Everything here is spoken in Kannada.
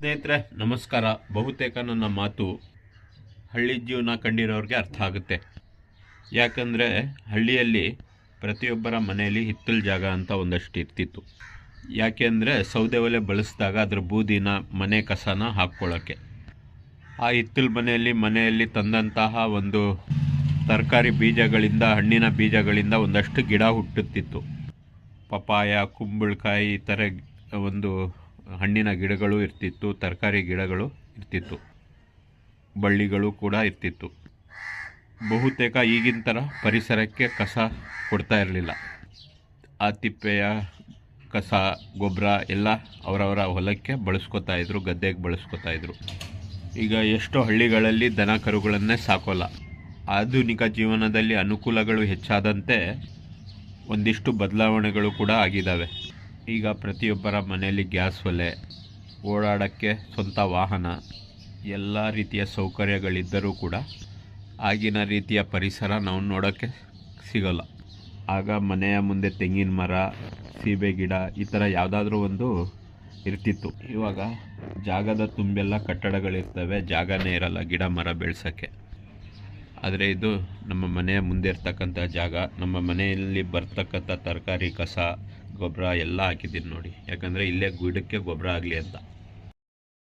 ಸ್ನೇಹಿತರೆ ನಮಸ್ಕಾರ. ಬಹುತೇಕ ನನ್ನ ಮಾತು ಹಳ್ಳಿ ಜೀವನ ಕಂಡಿರೋರಿಗೆ ಅರ್ಥ ಆಗುತ್ತೆ. ಯಾಕಂದರೆ ಹಳ್ಳಿಯಲ್ಲಿ ಪ್ರತಿಯೊಬ್ಬರ ಮನೆಯಲ್ಲಿ ಹಿತ್ತಲ ಜಾಗ ಅಂತ ಒಂದಷ್ಟು ಇರ್ತಿತ್ತು. ಯಾಕೆಂದರೆ ಸೌದೆ ಒಲೆ ಬಳಸಿದಾಗ ಅದ್ರ ಬೂದಿನ ಮನೆ ಕಸನ ಹಾಕ್ಕೊಳ್ಳೋಕ್ಕೆ. ಆ ಹಿತ್ತಲ ಮನೆಯಲ್ಲಿ ತಂದಂತಹ ಒಂದು ತರಕಾರಿ ಬೀಜಗಳಿಂದ, ಹಣ್ಣಿನ ಬೀಜಗಳಿಂದ ಒಂದಷ್ಟು ಗಿಡ ಹುಟ್ಟುತ್ತಿತ್ತು. ಪಪಾಯ, ಕುಂಬಳಕಾಯಿ ಈ ಥರ ಒಂದು ಹಣ್ಣಿನ ಗಿಡಗಳು ಇರ್ತಿತ್ತು, ತರಕಾರಿ ಗಿಡಗಳು ಇರ್ತಿತ್ತು, ಬಳ್ಳಿಗಳು ಕೂಡ ಇರ್ತಿತ್ತು. ಬಹುತೇಕ ಈಗಿನ ಥರ ಪರಿಸರಕ್ಕೆ ಕಸ ಕೊಡ್ತಾ ಇರಲಿಲ್ಲ. ಆ ತಿಪ್ಪೆಯ ಕಸ, ಗೊಬ್ಬರ ಎಲ್ಲ ಅವರವರ ಹೊಲಕ್ಕೆ ಬಳಸ್ಕೊತಾಯಿದ್ರು, ಗದ್ದೆಗೆ ಬಳಸ್ಕೊತಾಯಿದ್ರು. ಈಗ ಎಷ್ಟೋ ಹಳ್ಳಿಗಳಲ್ಲಿ ದನ ಕರುಗಳನ್ನೇ ಸಾಕೋಲ್ಲ. ಆಧುನಿಕ ಜೀವನದಲ್ಲಿ ಅನುಕೂಲಗಳು ಹೆಚ್ಚಾದಂತೆ ಒಂದಿಷ್ಟು ಬದಲಾವಣೆಗಳು ಕೂಡ ಆಗಿದ್ದಾವೆ. ಈಗ ಪ್ರತಿಯೊಬ್ಬರ ಮನೆಯಲ್ಲಿ ಗ್ಯಾಸ್ ಒಲೆ, ಓಡಾಡೋಕ್ಕೆ ಸ್ವಂತ ವಾಹನ, ಎಲ್ಲ ರೀತಿಯ ಸೌಕರ್ಯಗಳಿದ್ದರೂ ಕೂಡ ಆಗಿನ ರೀತಿಯ ಪರಿಸರ ನಾವು ನೋಡೋಕ್ಕೆ ಸಿಗೋಲ್ಲ. ಆಗ ಮನೆಯ ಮುಂದೆ ತೆಂಗಿನ ಮರ, ಸೀಬೆ ಗಿಡ ಈ ಥರ ಯಾವುದಾದ್ರೂ ಒಂದು ಇರ್ತಿತ್ತು. ಇವಾಗ ಜಾಗದ ತುಂಬೆಲ್ಲ ಕಟ್ಟಡಗಳಿರ್ತವೆ, ಜಾಗನೇ ಇರಲ್ಲ ಗಿಡ ಮರ ಬೆಳೆಸೋಕ್ಕೆ. ಆದರೆ ಇದು ನಮ್ಮ ಮನೆಯ ಮುಂದೆ ಇರ್ತಕ್ಕಂಥ ಜಾಗ. ನಮ್ಮ ಮನೆಯಲ್ಲಿ ಬರ್ತಕ್ಕಂಥ ತರಕಾರಿ, ಕಸ, ಗೊಬ್ಬರ ಎಲ್ಲ ಹಾಕಿದ್ದೀನಿ ನೋಡಿ. ಯಾಕಂದರೆ ಇಲ್ಲೇ ಗಿಡಕ್ಕೆ ಗೊಬ್ಬರ ಆಗಲಿ ಅಂತ.